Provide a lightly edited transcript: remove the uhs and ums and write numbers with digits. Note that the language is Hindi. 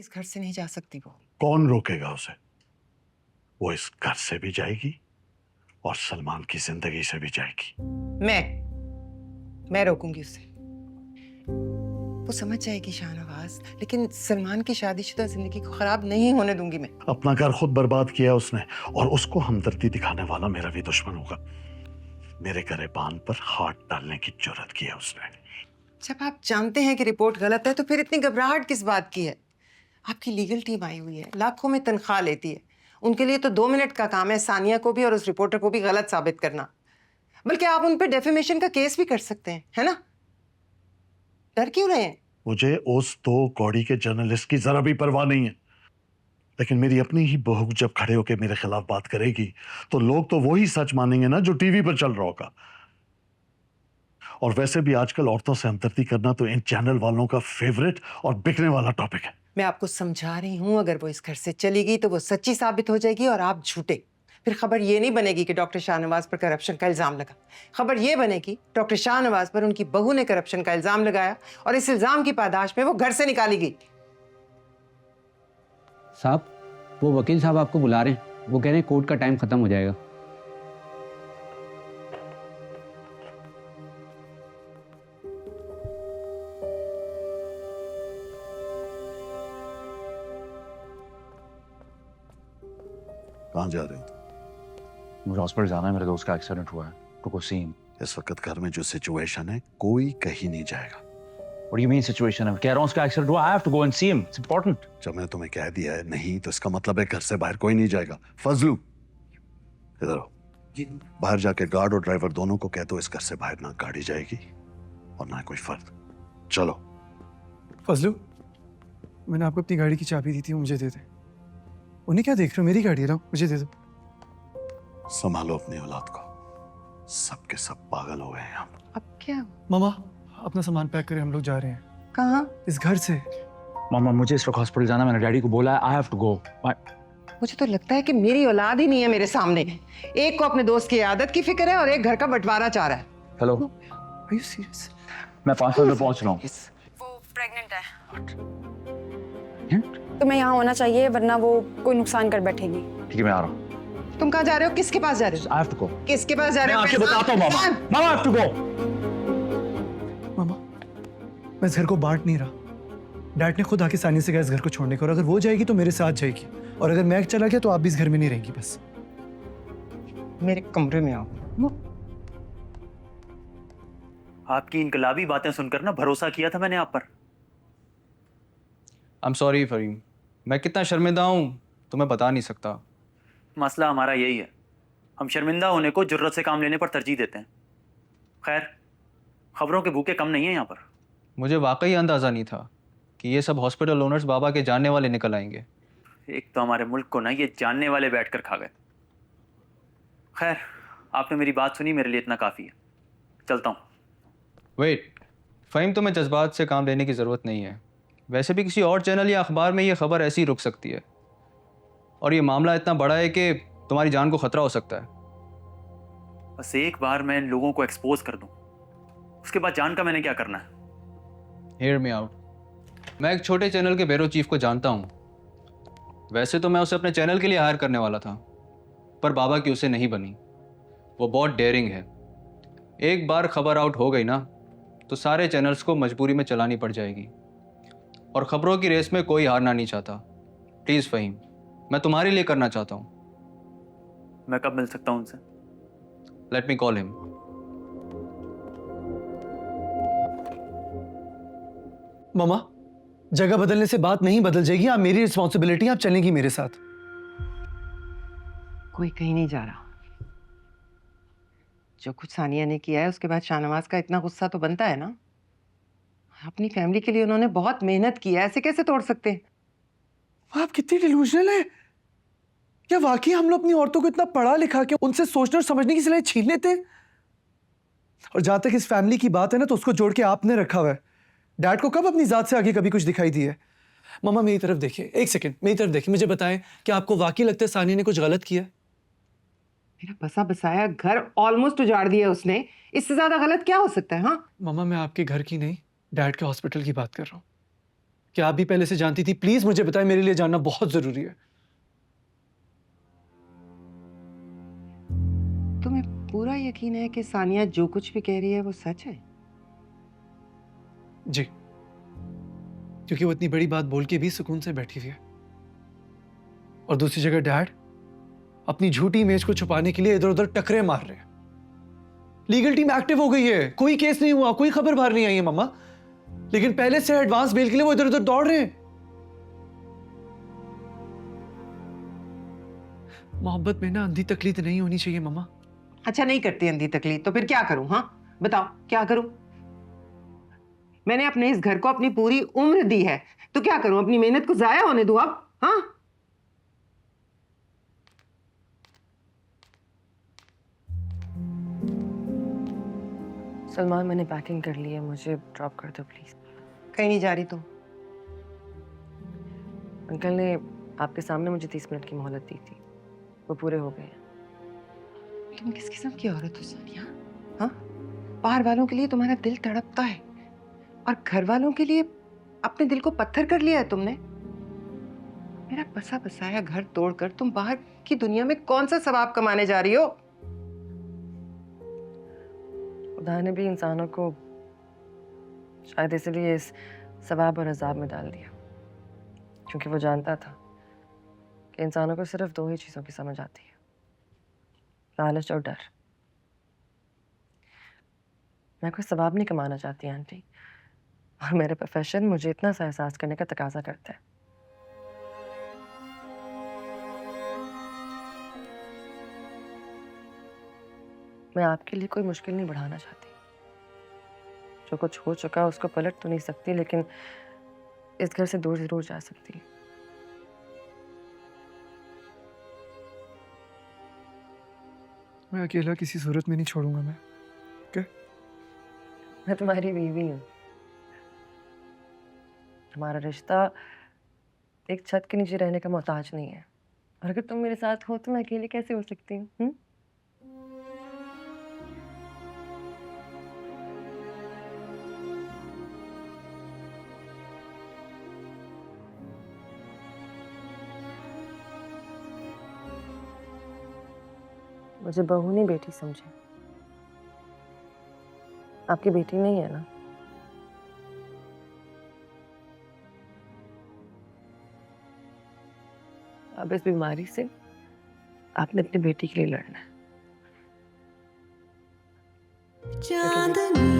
इस घर से नहीं जा सकती वो। कौन रोकेगा उसे? वो इस घर से भी जाएगी और सलमान की जिंदगी से भी जाएगी। मैं रोकूंगी उसे। वो समझ जाएगी शाहनवाज, लेकिन सलमान की शादीशुदा जिंदगी को खराब नहीं होने दूंगी मैं। अपना घर खुद बर्बाद किया उसने और उसको हमदर्दी दिखाने वाला मेरा भी दुश्मन होगा। मेरे गरेबान पर हाथ डालने की जुर्रत की है उसने। जब आप जानते हैं कि रिपोर्ट गलत है तो फिर इतनी घबराहट किस बात की है? आपकी लीगल टीम आई हुई है, लाखों में तनख्वाह लेती है। उनके लिए तो 2 मिनट का काम है सानिया को भी और उस रिपोर्टर को भी गलत साबित करना। बल्कि आप उन पे डेफेमेशन का केस भी कर सकते हैं, है ना? डर क्यों रहे हैं? मुझे उस 2 कौड़ी के जर्नलिस्ट की जरा भी परवाह नहीं है, लेकिन मेरी अपनी ही बहू जब खड़े होकर मेरे खिलाफ बात करेगी तो लोग तो वही सच मानेंगे ना जो टीवी पर चल रहा होगा। और वैसे भी आजकल औरतों से हमदर्दी करना तो इन चैनल वालों का फेवरेट और बिकने वाला टॉपिक है। मैं आपको समझा रही हूँ, अगर वो इस घर से चली गई तो वो सच्ची साबित हो जाएगी और आप झूठे। फिर खबर ये नहीं बनेगी कि डॉक्टर शाहनवाज पर करप्शन का इल्जाम लगा। खबर ये बनेगी डॉक्टर शाहनवाज पर उनकी बहू ने करप्शन का इल्जाम लगाया और इस इल्जाम की पादाश में वो घर से निकाली गई। साहब, वो वकील साहब आपको बुला रहे हैं। वो कह रहे हैं कोर्ट का टाइम खत्म हो जाएगा। कहाँ जा रहे हो? मुझे हॉस्पिटल जाना है, मेरे दोस्त का एक्सीडेंट हुआ है, टू गो सी हिम। इस वक्त घर में जो सिचुएशन है कोई कहीं नहीं जाएगा। What do you mean situation है? कह रहा हूँ उसका एक्सीडेंट हुआ, I have to go and see him. It's important. जब मैंने तुम्हें कह दिया है नहीं तो इसका मतलब है घर से बाहर कोई नहीं जाएगा। फजलू, इधर आओ। बाहर जाके गार्ड और ड्राइवर दोनों को कह दो इस घर से बाहर ना गाड़ी जाएगी और ना कोई फर्द। चलो। फजलू, मैंने आपको अपनी गाड़ी की चाबी दी थी, मुझे दे दे। उन्हें क्या देख रहे हो? मेरी गाड़ी है ना, मुझे दे दो। संभालो अपनी औलाद को, सब के सब पागल हो गए हैं हम। अब क्या? मामा, अपना सामान पैक करें, हम लोग जा रहे हैं। कहाँ? इस घर से। मामा मुझे इस वक्त हॉस्पिटल जाना, मैंने डैडी को बोला है, I have to go. मुझे तो लगता है कि मेरी औलाद ही नहीं है मेरे सामने। एक को अपने दोस्त की आदत की फिक्र है और एक घर का बंटवारा चाह रहा है। Hello, Are you serious? मैं 5 मिनट में पहुंच रहा हूँ। वो प्रेग्नेंट है। तुम्हें यहाँ होना चाहिए वरना वो कोई नुकसान कर बैठेगी। ठीक है, मैं आ रहा हूँ। तुम कहाँ जा रहे हो? किसके पास जा रहे हो? I have to go. किसके पास जा मैं रहे हो? आके बताता हूँ मामा। मामा, I have to go. मामा, मैं इस घर को बांट नहीं रहा। डैड ने खुद आके सानी से कहा इस घर को छोड़ने को, और अगर वो जाएगी तो मेरे साथ जाएगी, और अगर मैं चला गया तो आप भी इस घर में नहीं रहेंगी। बस मेरे कमरे में आओ। आपकी इनकलाबी बातें सुनकर ना भरोसा किया था मैंने आप पर। I'm sorry फरीम, मैं कितना शर्मिंदा हूँ तुम्हें बता नहीं सकता। मसला हमारा यही है, हम शर्मिंदा होने को जुर्रत से काम लेने पर तरजीह देते हैं। खैर, खबरों के भूखे कम नहीं है यहाँ पर। मुझे वाकई अंदाज़ा नहीं था कि ये सब हॉस्पिटल ओनर्स बाबा के जानने वाले निकल आएंगे। एक तो हमारे मुल्क को ना ये जानने वाले बैठकर खा गए। खैर, आपने मेरी बात सुनी, मेरे लिए इतना काफ़ी है। चलता हूँ। वेट फ़हीम, तुम्हें जज्बात से काम लेने की ज़रूरत नहीं है। वैसे भी किसी और चैनल या अखबार में ये खबर ऐसी रुक सकती है, और ये मामला इतना बड़ा है कि तुम्हारी जान को ख़तरा हो सकता है। बस एक बार मैं इन लोगों को एक्सपोज कर दूँ, उसके बाद जान का मैंने क्या करना है? Hear me out. मैं एक छोटे चैनल के ब्यूरो चीफ को जानता हूँ। वैसे तो मैं उसे अपने चैनल के लिए हायर करने वाला था, पर बाबा की उसे नहीं बनी। वो बहुत डेयरिंग है। एक बार खबर आउट हो गई ना तो सारे चैनल्स को मजबूरी में चलानी पड़ जाएगी, और ख़बरों की रेस में कोई हारना नहीं चाहता। प्लीज़ फ़हीम, मैं तुम्हारे लिए करना चाहता हूँ। मैं कब मिल सकता हूँ उनसे? Let me call him. मामा, जगह बदलने से बात नहीं बदल जाएगी। आप मेरी रिस्पॉन्सिबिलिटी, आप चलेंगी मेरे साथ। कोई कहीं नहीं जा रहा। जो कुछ सानिया ने किया है उसके बाद शाहनवाज का इतना गुस्सा तो बनता है ना। अपनी फैमिली के लिए उन्होंने बहुत मेहनत की है, ऐसे कैसे तोड़ सकते हैं? आप कितनी डिलूजनल है। क्या वाकई हम लोग अपनी औरतों को इतना पढ़ा लिखा के उनसे सोचने और समझने की सलाह छीन लेते हैं? और जहां तक इस फैमिली की बात है ना, तो उसको जोड़ के आपने रखा हुआ है। डैड को कब अपनी जात से आगे कभी कुछ दिखाई दी है? मामा मेरी तरफ देखिए, एक सेकंड मेरी तरफ देखिए, मुझे बताएं कि आपको वाकई लगता है सानिया ने कुछ गलत किया? मेरा बसा बसाया घर ऑलमोस्ट उजाड़ दिया उसने, इससे ज्यादा गलत क्या हो सकता है? हाँ मामा, मैं आपके घर की नहीं, डैड के हॉस्पिटल की बात कर रहा हूँ। क्या आप भी पहले से जानती थी? प्लीज मुझे बताएं, मेरे लिए जानना बहुत जरूरी है। तुम्हें पूरा यकीन है कि सानिया जो कुछ भी कह रही है वो सच है? जी, क्योंकि वो इतनी बड़ी बात बोल के भी सुकून से बैठी हुई है। और दूसरी जगह डैड अपनी झूठी इमेज को छुपाने के लिए इधर उधर टकरे मार रहे हैं। लीगल टीम एक्टिव हो गई है, कोई केस नहीं हुआ, कोई खबर बाहर नहीं आई है मम्मा, लेकिन पहले से एडवांस बेल के लिए वो इधर उधर दौड़ रहे हैं। मोहब्बत में ना अंधी तकलीफ नहीं होनी चाहिए मम्मा। अच्छा, नहीं करती अंधी तकलीफ तो फिर क्या करूं? हाँ बताओ, क्या करूं? मैंने अपने इस घर को अपनी पूरी उम्र दी है, तो क्या करूं? अपनी मेहनत को जाया होने दूं अब? हाँ, सलमान, मैंने पैकिंग कर ली है, मुझे ड्रॉप कर दो प्लीज। कहीं नहीं जा रही तुम? अंकल ने आपके सामने मुझे 30 मिनट की मोहलत दी थी, वो पूरे हो गए हैं। तुम किस किस्म की औरत हो सानिया? हाँ, बाहर वालों के लिए तुम्हारा दिल तड़पता है और घर वालों के लिए अपने दिल को पत्थर कर लिया है तुमने। मेरा बसा बसाया घर तोड़कर तुम बाहर की दुनिया में कौन सा सवाब कमाने जा रही हो? खुदा ने भी इंसानों को शायद इसलिए इस सवाब और अजाब में डाल दिया, क्योंकि वो जानता था कि इंसानों को सिर्फ 2 ही चीज़ों की समझ आती है, लालच और डर। मैं कोई सवाब नहीं कमाना चाहती आंटी, और मेरा प्रोफेशन मुझे इतना सा एहसास करने का तकाजा करता है। मैं आपके लिए कोई मुश्किल नहीं बढ़ाना चाहती। जो कुछ हो चुका उसको पलट तो नहीं सकती, लेकिन इस घर से दूर जरूर जा सकती है। मैं अकेला किसी सूरत में नहीं छोड़ूंगा मैं। क्या? मैं तुम्हारी बीवी हूँ। हमारा रिश्ता एक छत के नीचे रहने का मोहताज नहीं है, और अगर तुम मेरे साथ हो तो मैं अकेले कैसे हो सकती हूँ? मुझे बहू नहीं बेटी समझे। आपकी बेटी नहीं है ना? अब इस बीमारी से आपने अपनी बेटी के लिए लड़ना है। चांदनी